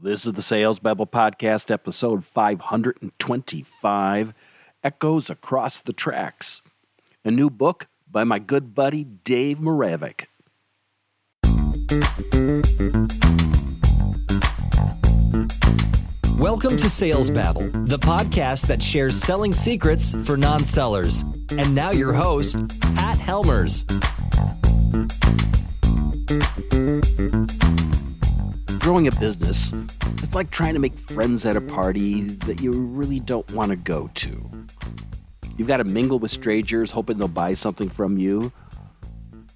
This is the Sales Babble Podcast, episode 525, Echoes Across the Tracks, a new book by my good buddy Dave Moravec. Welcome to Sales Babble, the podcast that shares selling secrets for non-sellers. And now your host, Pat Helmers. Growing a business, it's like trying to make friends at a party that you really don't want to go to. You've got to mingle with strangers hoping they'll buy something from you.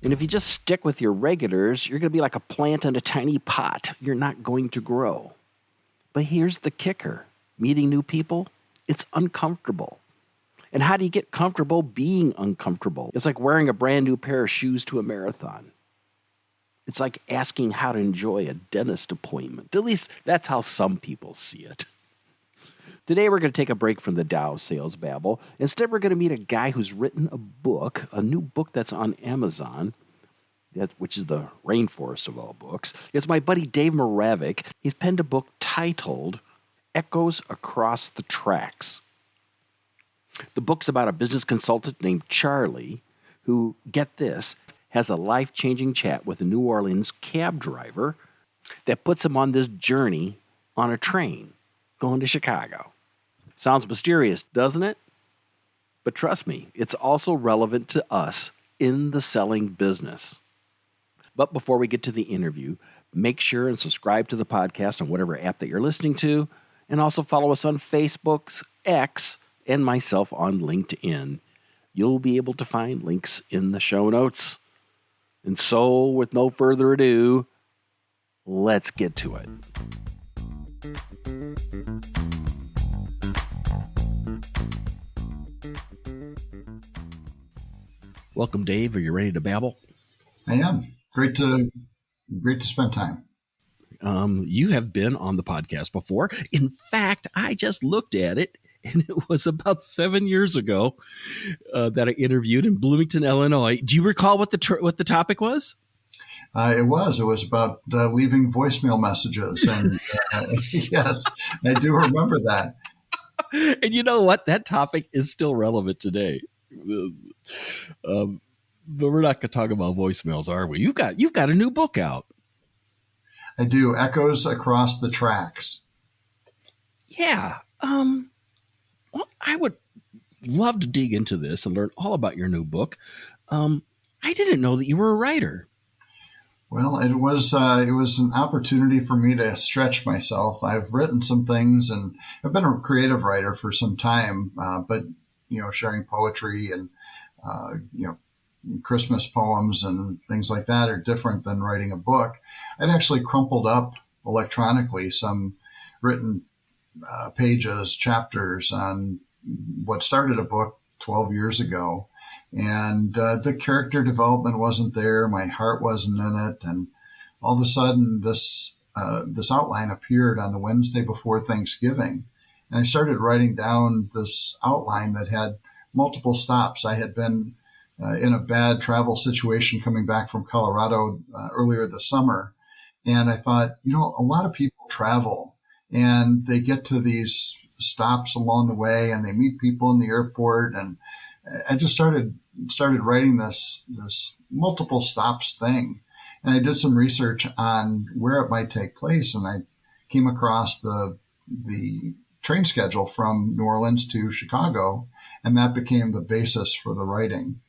And if you just stick with your regulars, you're going to be like a plant in a tiny pot. You're not going to grow. But here's the kicker. Meeting new people, it's uncomfortable. And how do you get comfortable being uncomfortable? It's like wearing a brand new pair of shoes to a marathon. It's like asking how to enjoy a dentist appointment. At least that's how some people see it. Today we're going to take a break from the Dow Sales Babble. Instead, we're going to meet a guy who's written a book, a new book that's on Amazon, which is the rainforest of all books. It's my buddy Dave Moravec. He's penned a book titled Echoes Across the Tracks. The book's about a business consultant named Charlie who, get this, has a life-changing chat with a New Orleans cab driver that puts him on this journey on a train going to Chicago. Sounds mysterious, doesn't it? But trust me, it's also relevant to us in the selling business. But before we get to the interview, make sure and subscribe to the podcast on whatever app that you're listening to, and also follow us on Facebook, X, and myself on LinkedIn. You'll be able to find links in the show notes. And so, with no further ado, let's get to it. Welcome, Dave. Are you ready to babble? I am. Great to spend time. You have been on the podcast before. In fact, I just looked at it, and it was about 7 years ago that I interviewed in Bloomington, Illinois. Do you recall what the topic was? It was about leaving voicemail messages, and yes, I do remember that. And you know what? That topic is still relevant today. But we're not going to talk about voicemails, are we? You've got a new book out. I do. Echoes Across the Tracks. Yeah. Well, I would love to dig into this and learn all about your new book. I didn't know that you were a writer. Well, it was an opportunity for me to stretch myself. I've written some things, and I've been a creative writer for some time, but sharing poetry and Christmas poems and things like that are different than writing a book. I'd actually crumpled up electronically some written pages, chapters on what started a book 12 years ago. And the character development wasn't there. My heart wasn't in it. And all of a sudden, this outline appeared on the Wednesday before Thanksgiving. And I started writing down this outline that had multiple stops. I had been in a bad travel situation coming back from Colorado earlier this summer. And I thought, a lot of people travel and they get to these stops along the way and they meet people in the airport. And I just started writing this multiple stops thing. And I did some research on where it might take place. And I came across the train schedule from New Orleans to Chicago. And that became the basis for the writing.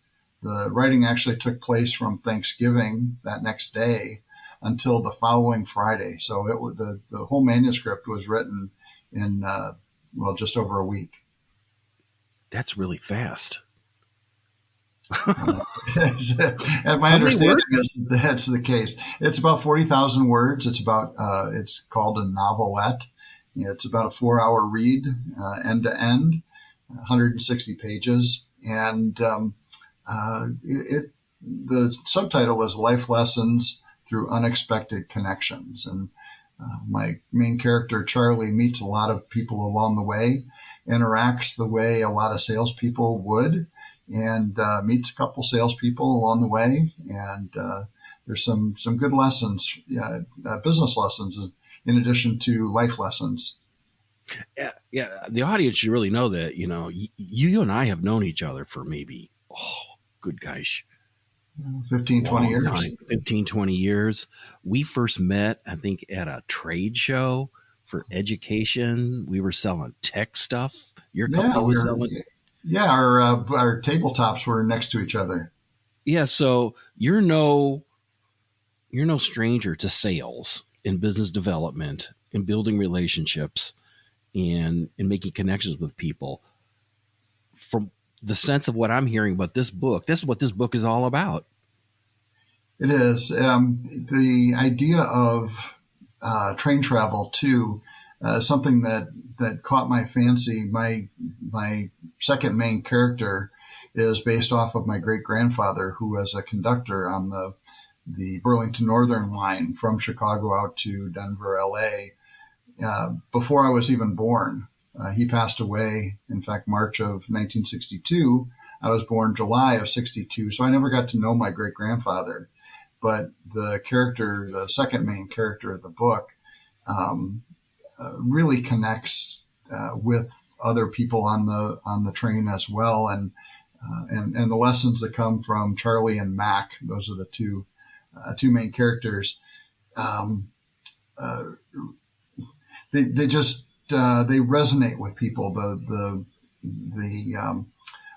The writing actually took place from Thanksgiving that next day until the following Friday. So the whole manuscript was written in, just over a week. That's really fast. And my understanding is that that's the case. It's about 40,000 words. It's called a novelette. It's about a 4-hour read, end to end, 160 pages. And the subtitle is Life Lessons Through Unexpected Connections. And my main character, Charlie, meets a lot of people along the way, interacts the way a lot of salespeople would, and meets a couple salespeople along the way. And there's some good lessons, business lessons in addition to life lessons. Yeah, yeah. The audience should really know that, you and I have known each other for maybe, good gosh, 15, 20 long years. time, 15, 20 years. We first met, I think, at a trade show for education. We were selling tech stuff. Your company was selling. Our tabletops were next to each other. Yeah, so you're no stranger to sales and business development and building relationships and making connections with people. From the sense of what I'm hearing about this book, this is what this book is all about. It is. The idea of train travel, too, something that caught my fancy. My second main character is based off of my great-grandfather, who was a conductor on the Burlington Northern line from Chicago out to Denver, L.A., before I was even born. He passed away, in fact, March of 1962. I was born July of 62, so I never got to know my great-grandfather. But the second main character of the book, really connects with other people on the train as well, and the lessons that come from Charlie and Mac. Those are the two main characters. They just they resonate with people. The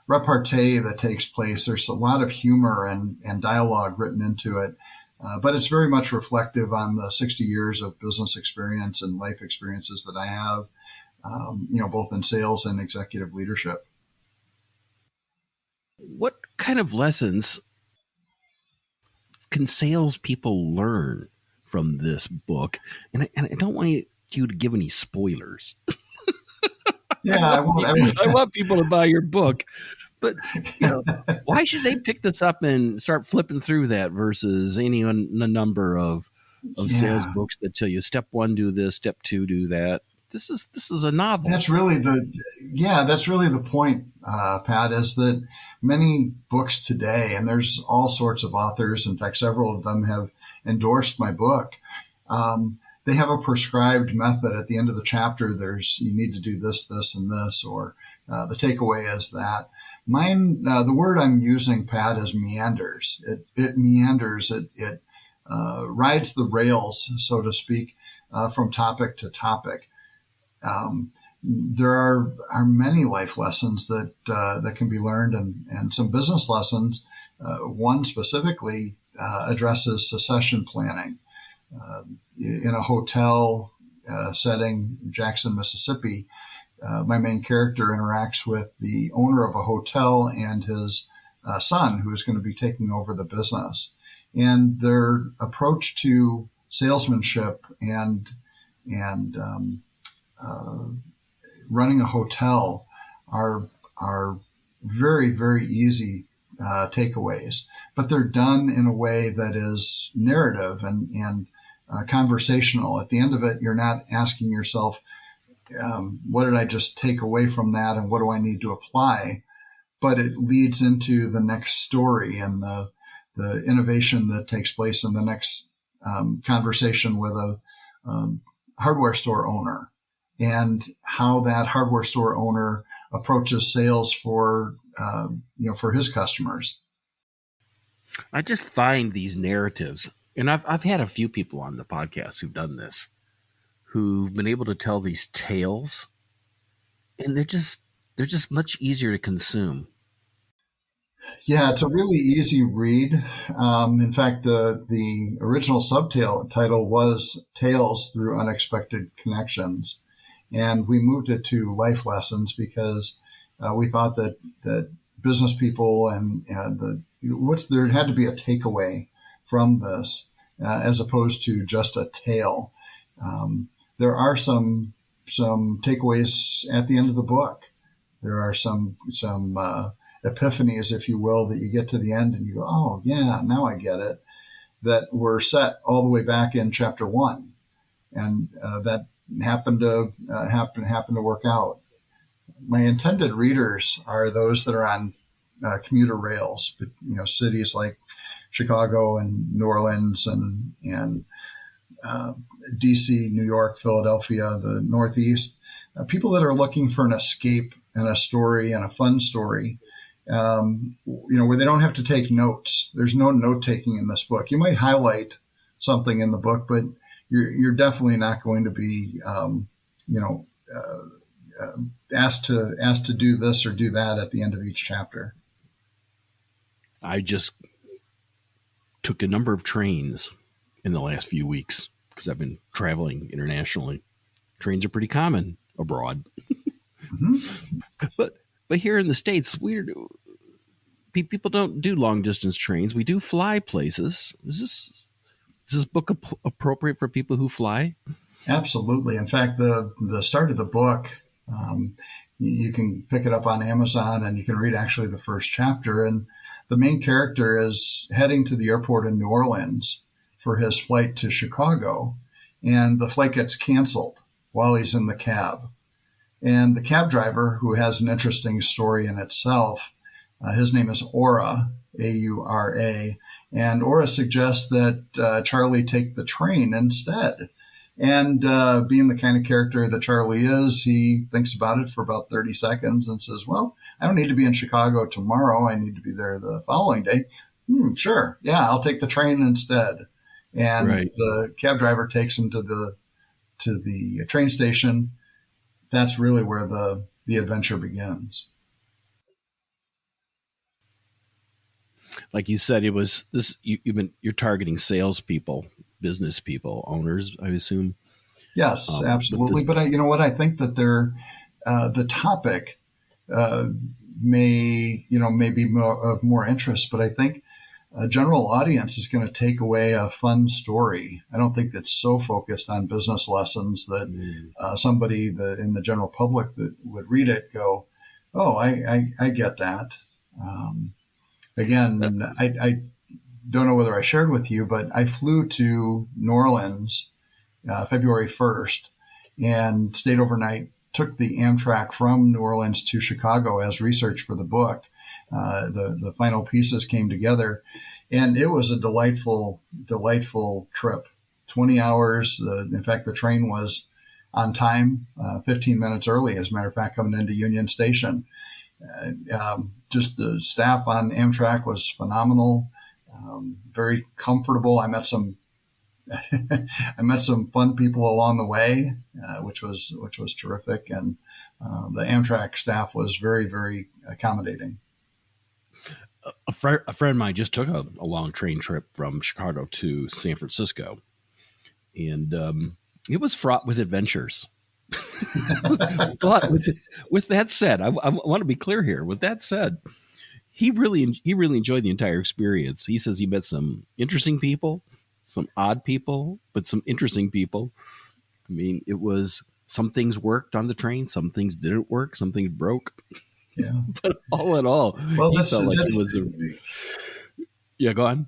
repartee that takes place, there's a lot of humor and dialogue written into it, but it's very much reflective on the 60 years of business experience and life experiences that I have, both in sales and executive leadership. What kind of lessons can salespeople learn from this book? And I don't want you to give any spoilers. Yeah, I want people to buy your book, but why should they pick this up and start flipping through that versus a number of sales books that tell you step 1 do this, step 2 do that? This is a novel. That's really the point, Pat, is that many books today, and there's all sorts of authors. In fact, several of them have endorsed my book. They have a prescribed method. At the end of the chapter, you need to do this, this, and this, or the takeaway is that. Mine, the word I'm using, Pat, is meanders. It meanders. It rides the rails, so to speak, from topic to topic. There are many life lessons that can be learned, and some business lessons. One specifically addresses succession planning. In a hotel setting, Jackson, Mississippi, my main character interacts with the owner of a hotel and his son, who is going to be taking over the business. And their approach to salesmanship and running a hotel are very, very easy takeaways, but they're done in a way that is narrative and conversational. At the end of it, you're not asking yourself, what did I just take away from that, and what do I need to apply? But it leads into the next story and the innovation that takes place in the next conversation with a hardware store owner, and how that hardware store owner approaches sales for his customers. I just find these narratives, and I've had a few people on the podcast who've done this, who've been able to tell these tales, and they're just much easier to consume. Yeah, it's a really easy read. In fact, the original subtitle was Tales Through Unexpected Connections. And we moved it to Life Lessons because we thought that business people and there had to be a takeaway from this as opposed to just a tale. There are some takeaways at the end of the book. There are some epiphanies, if you will, that you get to the end and you go, oh yeah, now I get it, that were set all the way back in chapter 1. And that happened to work out. My intended readers are those that are on commuter rails, cities like Chicago and New Orleans and DC, New York, Philadelphia, the Northeast, people that are looking for an escape and a story and a fun story, where they don't have to take notes. There's no note taking in this book. You might highlight something in the book, but you're definitely not going to be, asked to do this or do that at the end of each chapter. I just took a number of trains in the last few weeks because I've been traveling internationally. Trains are pretty common abroad. Mm-hmm. But here in the States, people don't do long distance trains. We do fly places. Is this book appropriate for people who fly? Absolutely. In fact, the start of the book, you can pick it up on Amazon and you can read actually the first chapter. And the main character is heading to the airport in New Orleans for his flight to Chicago. And the flight gets canceled while he's in the cab. And the cab driver, who has an interesting story in itself, his name is Aura, A-U-R-A. And Aura suggests that Charlie take the train instead. And being the kind of character that Charlie is, he thinks about it for about 30 seconds and says, well, I don't need to be in Chicago tomorrow. I need to be there the following day. Sure. Yeah, I'll take the train instead. And right. The cab driver takes him to the train station. That's really where the adventure begins. Like you said, it was this. You're targeting salespeople, business people, owners, I assume. Yes, absolutely. But I think that the topic may be of more interest. But I think a general audience is going to take away a fun story. I don't think that's so focused on business lessons that somebody in the general public that would read it go, oh, I get that. Again, I don't know whether I shared with you, but I flew to New Orleans February 1st and stayed overnight, took the Amtrak from New Orleans to Chicago as research for the book. The final pieces came together, and it was a delightful trip. 20 hours. In fact, the train was on time, 15 minutes early, as a matter of fact, coming into Union Station. Just the staff on Amtrak was phenomenal, very comfortable. I met some fun people along the way, which was terrific, and the Amtrak staff was very, very accommodating. A friend of mine just took a long train trip from Chicago to San Francisco, and it was fraught with adventures. But with that said, I want to be clear here. With that said, he really enjoyed the entire experience. He says he met some interesting people, some odd people, but some interesting people. I mean, it was some things worked on the train, some things didn't work, some things broke. Yeah, but all in all, well, he felt like it was yeah. Go on.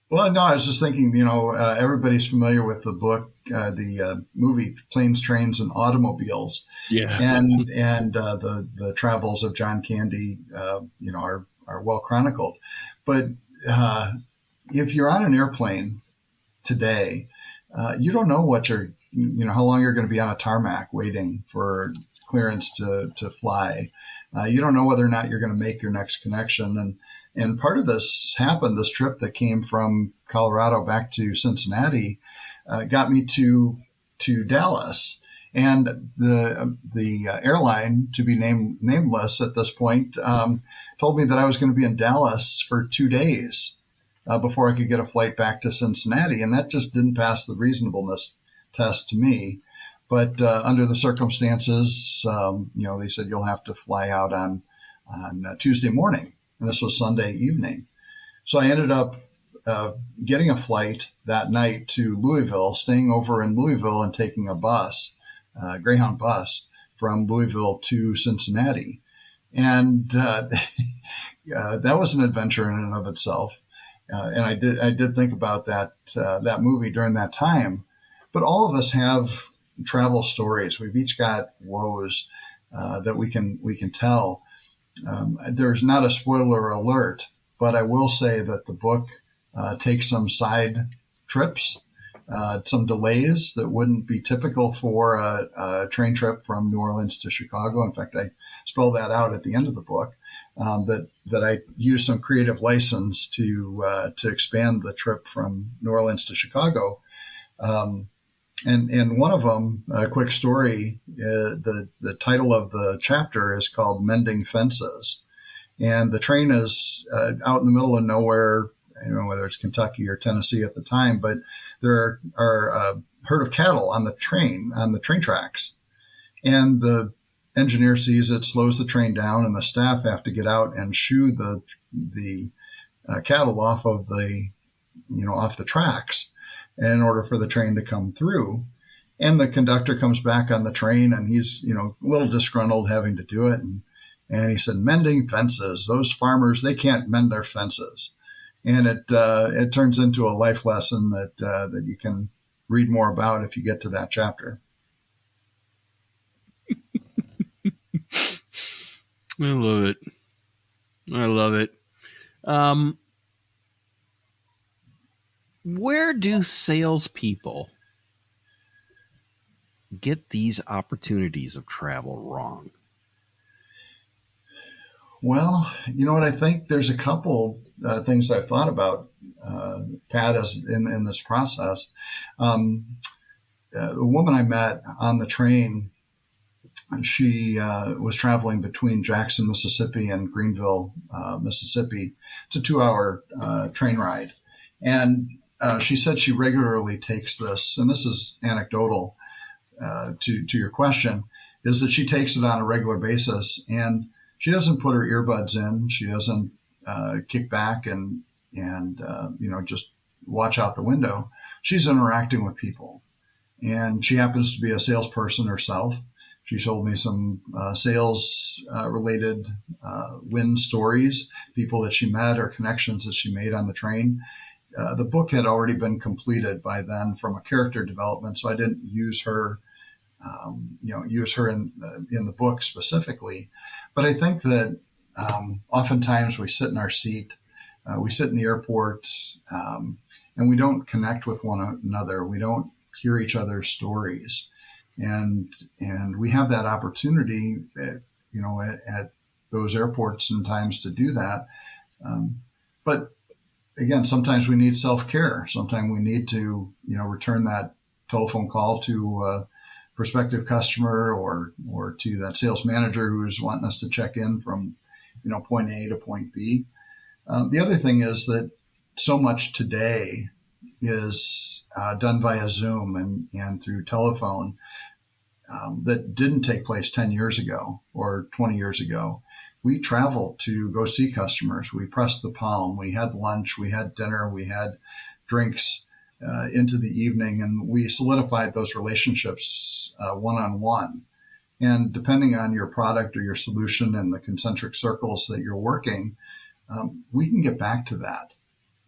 Well, no, I was just thinking, everybody's familiar with the book, the movie Planes, Trains, and Automobiles. Yeah. And the travels of John Candy, are well chronicled. But if you're on an airplane today, you don't know how long you're going to be on a tarmac waiting for clearance to fly. You don't know whether or not you're going to make your next connection. And part of this trip that came from Colorado back to Cincinnati, got me to Dallas. And the airline, to be nameless at this point, told me that I was going to be in Dallas for 2 days before I could get a flight back to Cincinnati. And that just didn't pass the reasonableness test to me. But under the circumstances, they said you'll have to fly out on Tuesday morning. And this was Sunday evening. So I ended up getting a flight that night to Louisville, staying over in Louisville and taking a bus, Greyhound bus from Louisville to Cincinnati. And that was an adventure in and of itself. And I did think about that movie during that time. But all of us have travel stories. We've each got woes that we can tell. There's not a spoiler alert, but I will say that the book takes some side trips some delays that wouldn't be typical for a train trip from New Orleans to Chicago. In fact, I spell that out at the end of the book. That I used some creative license to expand the trip from New Orleans to Chicago. And one of them, a quick story, the title of the chapter is called Mending Fences. And the train is out in the middle of nowhere, whether it's Kentucky or Tennessee at the time, but there are a herd of cattle on the train tracks. And the engineer sees it, slows the train down, and the staff have to get out and shoo the cattle off of off the tracks in order for the train to come through. And the conductor comes back on the train, and he's, a little disgruntled having to do it. And he said, mending fences, those farmers, they can't mend their fences. And it turns into a life lesson that you can read more about if you get to that chapter. I love it. Where do salespeople get these opportunities of travel wrong? Well, you know what? I think there's a couple things I've thought about, Pat, as in this process. The woman I met on the train, she was traveling between Jackson, Mississippi and Greenville, Mississippi. It's a 2-hour train ride. And she said she regularly takes this, and this is anecdotal to your question, is that she takes it on a regular basis. And she doesn't put her earbuds in. She doesn't kick back and just watch out the window. She's interacting with people. And she happens to be a salesperson herself. She told me some sales related win stories, people that she met or connections that she made on the train. The book had already been completed by then from a character development, so I didn't use her in the book specifically. But I think that oftentimes we sit in our seat, we sit in the airport, and we don't connect with one another. We don't hear each other's stories. And we have that opportunity, at those airports and times to do that. But again, sometimes we need self-care. Sometimes we need to, return that telephone call to a prospective customer or to that sales manager who's wanting us to check in from, point A to point B. The other thing is that so much today is done via Zoom and through telephone that didn't take place 10 years ago or 20 years ago. We traveled to go see customers. We pressed the palm. We had lunch. We had dinner. We had drinks into the evening, and we solidified those relationships one-on-one. And depending on your product or your solution and the concentric circles that you're working, we can get back to that.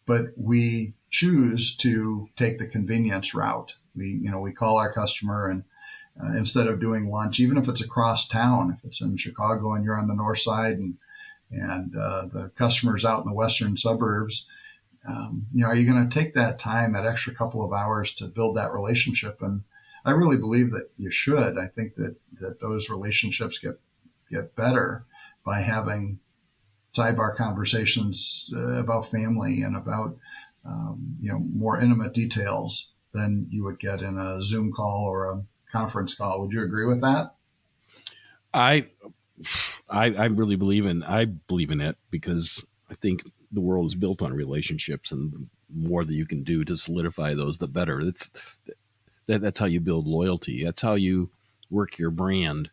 But we choose to take the convenience route. We call our customer, and instead of doing lunch, even if it's across town, if it's in Chicago and you're on the north side and the customer's out in the western suburbs, are you going to take that time, that extra couple of hours to build that relationship? And I really believe that you should. I think that those relationships get better by having sidebar conversations about family and about more intimate details than you would get in a Zoom call or a conference call. Would you agree with that? I really believe in it, because I think the world is built on relationships, and the more that you can do to solidify those, the better. That's how you build loyalty. That's how you work your brand.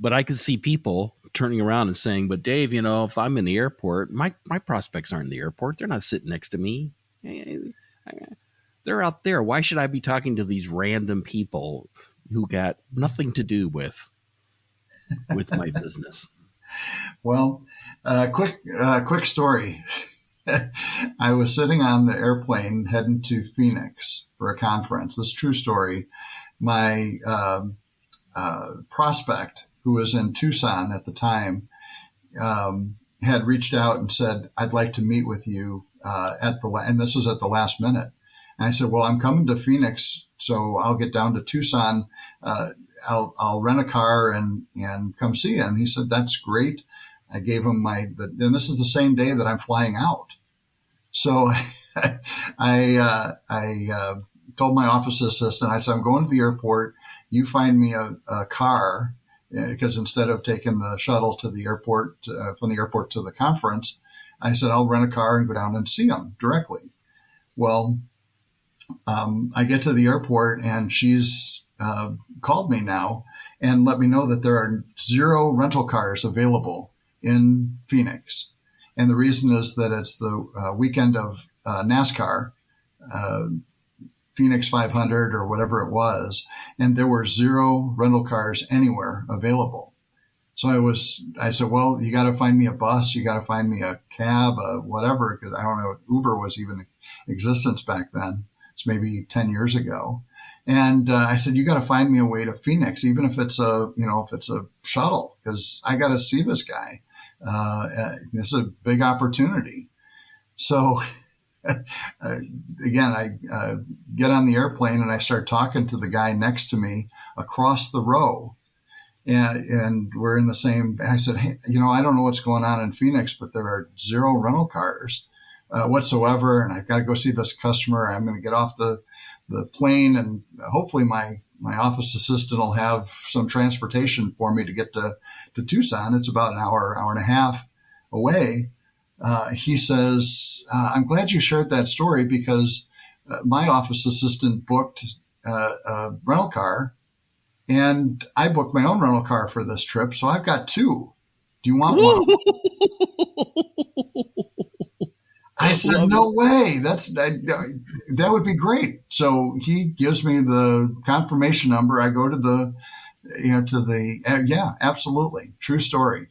But I could see people turning around and saying, but Dave, if I'm in the airport, my prospects aren't in the airport. They're not sitting next to me. They're out there. Why should I be talking to these random people who got nothing to do with my business? Well, quick story. I was sitting on the airplane heading to Phoenix for a conference. This is a true story. My prospect, who was in Tucson at the time, had reached out and said, I'd like to meet with you and this was at the last minute. And I said, well, I'm coming to Phoenix, so I'll get down to Tucson. I'll rent a car and come see you. And he said, that's great. I gave him and this is the same day that I'm flying out. So I told my office assistant, I said, I'm going to the airport. You find me a car, because instead of taking the shuttle to the airport, from the airport to the conference, I said, I'll rent a car and go down and see him directly. Well, I get to the airport and she's called me now and let me know that there are 0 rental cars available in Phoenix. And the reason is that it's the weekend of NASCAR, Phoenix 500 or whatever it was, and there were 0 rental cars anywhere available. So I said, well, you got to find me a bus, you got to find me a cab, whatever, because I don't know if Uber was even in existence back then. It's maybe 10 years ago. And I said, you got to find me a way to Phoenix, even if it's a shuttle, because I got to see this guy. It's a big opportunity. So again, I get on the airplane and I start talking to the guy next to me across the row. And we're in the same, and I said, hey, I don't know what's going on in Phoenix, but there are 0 rental cars whatsoever. And I've got to go see this customer. I'm going to get off the plane, and hopefully my office assistant will have some transportation for me to get to Tucson. It's about an hour and a half away. He says, I'm glad you shared that story, because my office assistant booked a rental car, and I booked my own rental car for this trip. So I've got 2. Do you want one? I said, no way. That would be great. So he gives me the confirmation number. I go to yeah, absolutely. True story.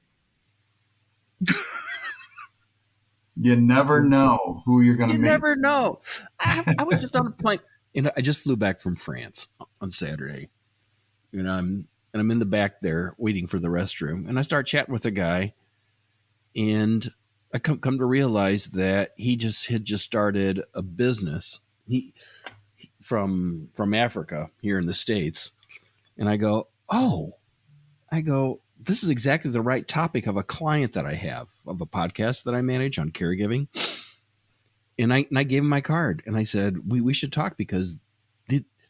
You never know who you're going to meet. You never know. I was just on a plane. I just flew back from France on Saturday. I'm in the back there waiting for the restroom, and I start chatting with a guy, and I come to realize that he had just started a business. He from Africa here in the States, and I go, this is exactly the right topic of a client that I have, of a podcast that I manage on caregiving. And I gave him my card, and I said, we should talk, because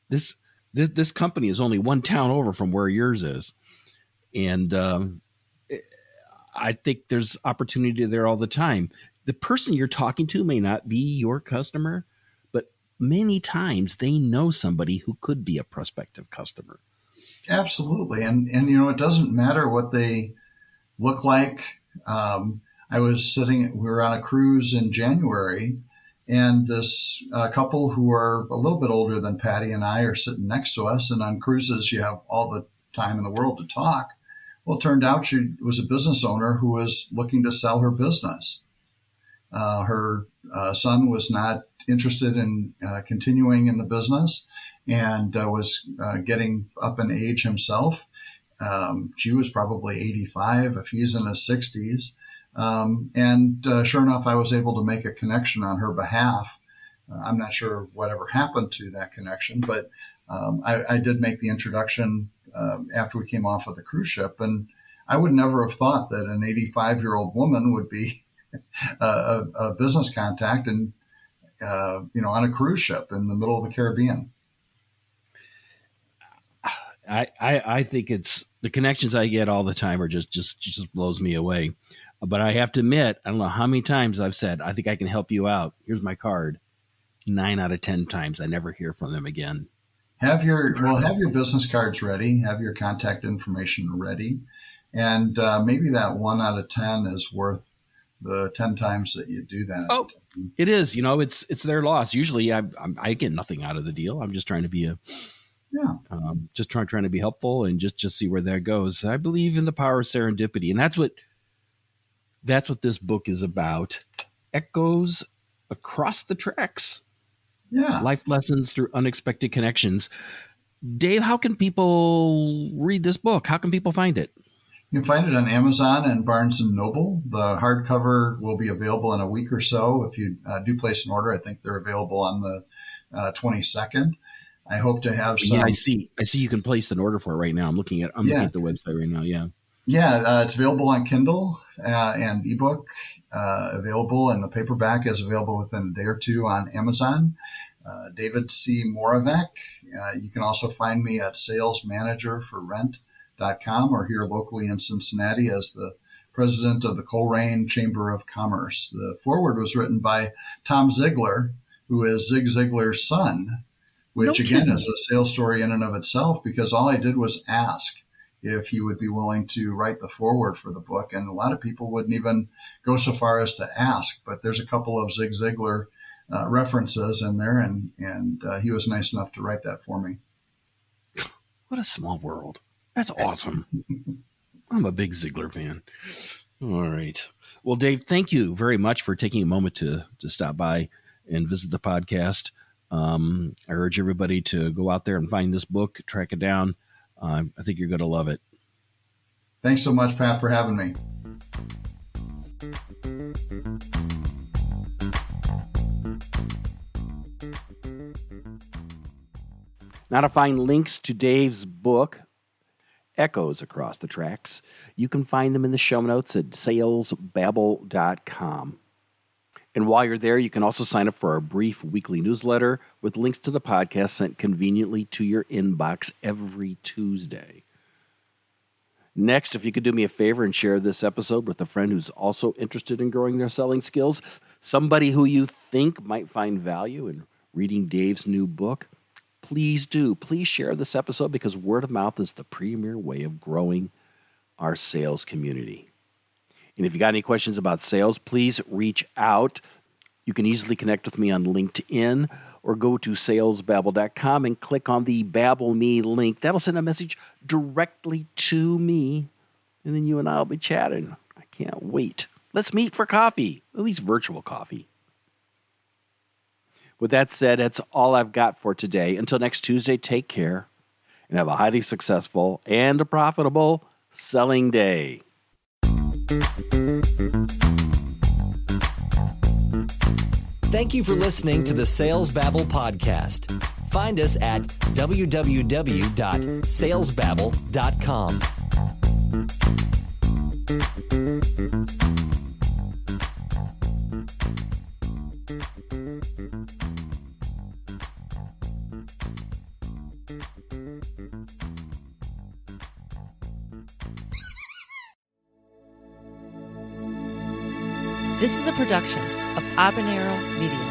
this company is only one town over from where yours is. And I think there's opportunity there all the time. The person you're talking to may not be your customer, but many times they know somebody who could be a prospective customer. Absolutely. And it doesn't matter what they look like. We were on a cruise in January, and this couple who are a little bit older than Patty and I are sitting next to us. And on cruises, you have all the time in the world to talk. Well, it turned out she was a business owner who was looking to sell her business. Her son was not interested in continuing in the business, and was getting up in age himself. She was probably 85, if he's in his 60s. Sure enough, I was able to make a connection on her behalf. I'm not sure whatever happened to that connection, but I did make the introduction after we came off of the cruise ship. And I would never have thought that an 85-year-old woman would be a business contact and on a cruise ship in the middle of the Caribbean. I think it's the connections I get all the time are just blows me away. But I have to admit, I don't know how many times I've said, I think I can help you out. Here's my card. 9 out of 10 times I never hear from them again. Have your business cards ready. Have your contact information ready. And maybe that 1 out of 10 is worth the 10 times that you do that. Oh, it is. It's their loss. Usually I get nothing out of the deal. I'm just trying to be trying to be helpful and just see where that goes. I believe in the power of serendipity, and that's what this book is about. Echoes across the tracks. Yeah. Life lessons through unexpected connections. Dave, how can people read this book? How can people find it? You can find it on Amazon and Barnes & Noble. The hardcover will be available in a week or so. If you do place an order, I think they're available on the 22nd. I hope to have some. Yeah, I see you can place an order for it right now. I'm looking at the website right now. Yeah. Yeah, it's available on Kindle and ebook available, and the paperback is available within a day or two on Amazon. David C. Moravec. You can also find me at salesmanagerforrent.com or here locally in Cincinnati as the president of the Coleraine Chamber of Commerce. The foreword was written by Tom Ziegler, who is Zig Ziglar's son, which again is a sales story in and of itself, because all I did was ask if he would be willing to write the foreword for the book. And a lot of people wouldn't even go so far as to ask, but there's a couple of Zig Ziglar references in there, and he was nice enough to write that for me. What a small world. That's awesome. I'm a big Ziegler fan. All right. Well, Dave, thank you very much for taking a moment to stop by and visit the podcast. I urge everybody to go out there and find this book, track it down. I think you're going to love it. Thanks so much, Pat, for having me. Now, to find links to Dave's book, Echoes Across the Tracks, you can find them in the show notes at salesbabble.com. And while you're there, you can also sign up for our brief weekly newsletter with links to the podcast sent conveniently to your inbox every Tuesday. Next, if you could do me a favor and share this episode with a friend who's also interested in growing their selling skills, somebody who you think might find value in reading Dave's new book, please do. Please share this episode, because word of mouth is the premier way of growing our sales community. And if you got any questions about sales, please reach out. You can easily connect with me on LinkedIn or go to salesbabble.com and click on the Babble Me link. That'll send a message directly to me, and then you and I will be chatting. I can't wait. Let's meet for coffee, at least virtual coffee. With that said, that's all I've got for today. Until next Tuesday, take care and have a highly successful and a profitable selling day. Thank you for listening to the Sales Babble podcast. Find us at www.salesbabble.com. This is a production of Habanero Media.